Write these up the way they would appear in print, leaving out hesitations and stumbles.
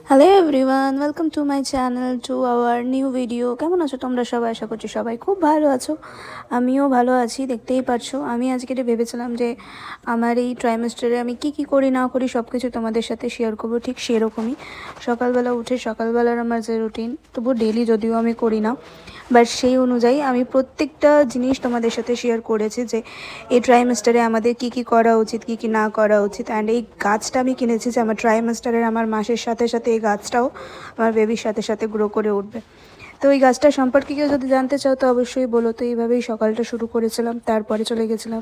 Hello everyone, welcome to my channel, to our new video. কেমন আছো তোমরা সবাই? আশা করছি সবাই খুব ভালো আছো। আমিও ভালো আছি, দেখতেই পারছো। আমি আজকে ভেবেছিলাম যে আমার এই ট্রাইমেস্টারে আমি কি করি না করি সব কিছু তোমাদের সাথে শেয়ার করবো। ঠিক সেরকমই সকালবেলা উঠে সকালবেলার আমার যে রুটিন, তবু ডেলি যদিও আমি করি না, বাট সেই অনুযায়ী আমি প্রত্যেকটা জিনিস তোমাদের সাথে শেয়ার করেছি যে এই ট্রাইমেস্টারে আমাদের কি করা উচিত, কি না করা উচিত। অ্যান্ড এই গাছটা আমি কিনেছি যে আমার ট্রাইমেস্টারের আমার মাসের সাথে সাথে এই গাছটাও আমার বেবির সাথে সাথে গ্রো করে উঠবে। তো এই গাছটা সম্পর্কে কেউ যদি জানতে চাও তো অবশ্যই বলো। তো এইভাবেই সকালটা শুরু করেছিলাম, তারপরে চলে গেছিলাম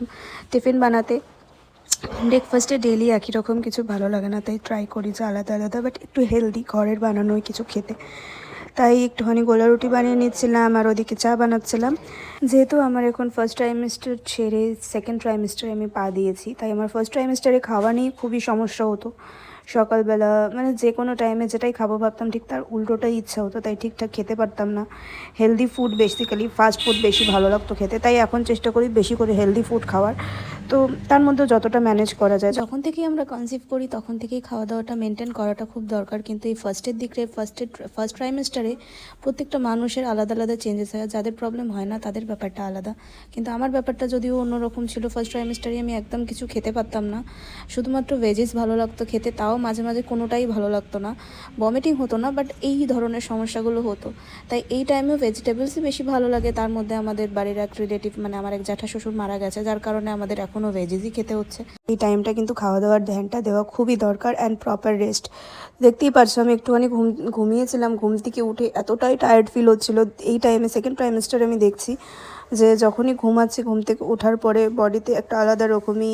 টিফিন বানাতে। ব্রেকফাস্টে ডেইলি একই রকম কিছু ভালো লাগে না, তাই ট্রাই করি যে আলাদা আলাদা বাট একটু হেলদি ঘরের বানানোই কিছু খেতে। তাই একটুখানি গোলা রুটি বানিয়ে নিচ্ছিলাম আর ওদিকে চা বানাচ্ছিলাম। যেহেতু আমার এখন ফার্স্ট ট্রাইমেস্টার ছেড়ে সেকেন্ড ট্রাইমেস্টারে আমি পা দিয়েছি, তাই আমার ফার্স্ট ট্রাইমেস্টারে খাওয়া নিয়ে খুবই সমস্যা হতো। সকালবেলা মানে যে কোনো টাইমে যেটাই খাবো ভাবতাম ঠিক তার উল্টোটাই ইচ্ছা হতো, তাই ঠিকঠাক খেতে পারতাম না। Healthy food basically fast food বেশি ভালো লাগতো খেতে, তাই এখন চেষ্টা করি বেশি করে হেলদি ফুড খাওয়ার। তো তার মধ্যে যতটা ম্যানেজ করা যায়, যখন থেকেই আমরা কনসিভ করি তখন থেকেই খাওয়া দাওয়াটা মেনটেন করাটা খুব দরকার। কিন্তু এই ফার্স্টের দিকে ফার্স্ট ট্রাইমেস্টারে প্রত্যেকটা মানুষের আলাদা আলাদা চেঞ্জেস হয়। যাদের প্রবলেম হয় না তাদের ব্যাপারটা আলাদা, কিন্তু আমার ব্যাপারটা যদিও অন্যরকম ছিল। ফার্স্ট ট্রাইমেস্টারে আমি একদম কিছু খেতে পারতাম না, শুধুমাত্র ভেজিস ভালো লাগতো খেতে, তাও মাঝে মাঝে কোনোটাই ভালো লাগতো না। ভমিটিং হতো না, বাট এই ধরনের সমস্যাগুলো হতো। তাই এই টাইমেও ভেজিটেবলসই বেশি ভালো লাগে। তার মধ্যে আমাদের বাড়ির এক রিলেটিভ মানে আমার এক জ্যাঠা শ্বশুর মারা গেছে, যার কারণে আমাদের এখনও ভেজিসই খেতে হচ্ছে। এই টাইমটা কিন্তু খাওয়া দাওয়ার ধ্যানটা দেওয়া খুবই দরকার, অ্যান্ড প্রপার রেস্ট। দেখতেই পারছো আমি একটুখানি ঘুমিয়েছিলাম, ঘুম থেকে উঠে এতটাই টায়ার্ড ফিল হচ্ছিলো। এই টাইমে সেকেন্ড ট্রাইমেস্টারে আমি দেখছি যে যখনই ঘুমাচ্ছি ঘুম থেকে ওঠার পরে বডিতে একটা আলাদা রকমই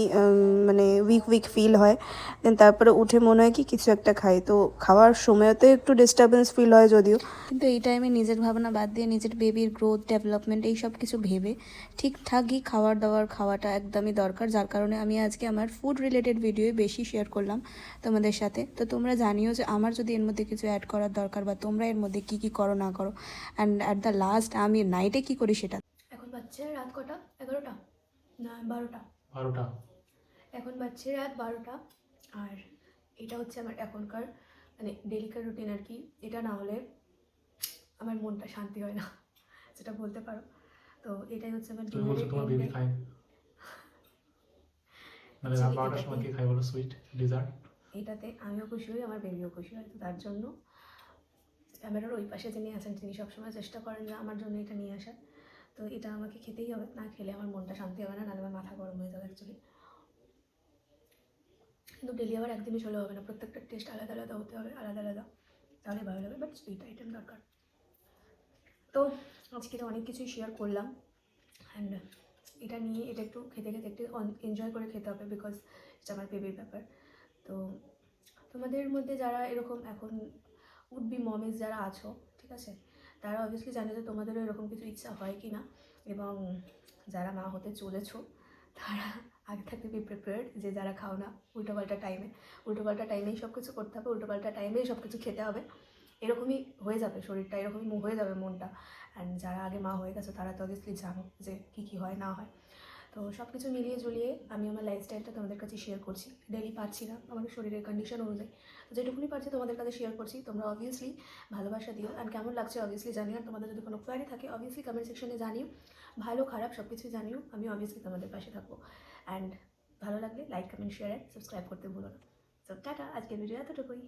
মানে উইক ফিল হয়। দেন তারপরে উঠে মনে হয় কি কিছু একটা খাই, তো খাওয়ার সময়তে একটু ডিস্টারবেন্স ফিল হয় যদিও, কিন্তু এই টাইমে নিজের ভাবনা বাদ দিয়ে নিজের বেবির গ্রোথ ডেভেলপমেন্ট এই সব কিছু ভেবে ঠিকঠাকই খাওয়ার দাওয়ার খাওয়াটা একদমই দরকার। যার কারণে আমি আজকে আমার ফুড রিলেটেড ভিডিও বেশি শেয়ার করলাম তোমাদের সাথে। তো তোমরা জানিও যে আমার যদি এর মধ্যে কিছু অ্যাড করার দরকার বা তোমরা এর মধ্যে কি করো না করো, অ্যান্ড অ্যাট দ্য লাস্ট আমি নাইটে কি করি সেটা। এখন বাজছে রাত কটা? 11টা না 12টা? 12টা। এখন বাজছে রাত 12টা। আর এটা হচ্ছে আমার এখনকার মানে ডেলিকার রুটিন আর কি। এটা না হলে আমার মনটা শান্তি হয় না, যেটা বলতে পারো। তো এটাই হচ্ছে আমার ডিনারের তোমার বেবি খায় মানে রাত 12টার সময় কি খায় বলো? Sweet dessert. এটাতে আমিও খুশি হই, আমার বেবিও খুশি হয়। তো তার জন্য ক্যামেরার ওই পাশে যিনি আছেন তিনি সবসময় চেষ্টা করেন যে আমার জন্য এটা নিয়ে আসার। তো এটা আমাকে খেতেই হবে, না খেলে আমার মনটা শান্তি হবে না, নাহলে আমার মাথা গরম হয়ে যাবে অ্যাকচুয়ালি। কিন্তু ডেলি আবার একদিনই চলে হবে না, প্রত্যেকটা টেস্ট আলাদা আলাদা হতে হবে, আলাদা আলাদা, তাহলে ভালো লাগবে। বাট সুইট আইটেম দরকার। তো আজকে তো অনেক কিছুই শেয়ার করলাম, অ্যান্ড এটা নিয়ে এটা একটু খেতে খেতে একটু এনজয় করে খেতে হবে, বিকজ এটা আমার বেবির ব্যাপার। তো তোমাদের মধ্যে যারা এরকম এখন উড বি মমিস যারা আছো, ঠিক আছে, তারা অবভিয়াসলি জানে যে তোমাদেরও এরকম কিছু ইচ্ছা হয় কি না। এবং যারা মা হতে চলেছো তারা আগে থাকতে বি প্রিপেয়ার্ড যে যারা খাও না উল্টোপাল্টা টাইমেই সব কিছু করতে হবে, উল্টোপাল্টা টাইমেই সব কিছু খেতে হবে। এরকমই হয়ে যাবে শরীরটা, এরকমই হয়ে যাবে মনটা। অ্যান্ড যারা আগে মা হয়ে গেছো তারা তো অবভিয়াসলি জানো যে কী হয় না হয়। তো সব কিছু মিলিয়ে ঝুলিয়ে আমি আমার লাইফস্টাইলটা তোমাদের কাছে শেয়ার করছি। ডেলি পারছি না আমার শরীরের কন্ডিশন অনুযায়ী, তো যেটুকুনি পারছি তোমাদের কাছে শেয়ার করছি। তোমরা অবভিয়াসলি ভালোবাসা দিও, অ্যান্ড কেমন লাগছে অবভিয়াসলি জানিও। আর তোমাদের যদি কোনো কোয়ারি থাকে অবভিয়াসলি কমেন্ট সেকশনে জানিও, ভালো খারাপ সব কিছুই জানিও। আমি অবভিয়াসলি তোমাদের পাশে থাকবো। অ্যান্ড ভালো লাগলে like comment share and subscribe করতে ভুলো না। তো টাটা, আজকের ভিডিও এতটুকুই।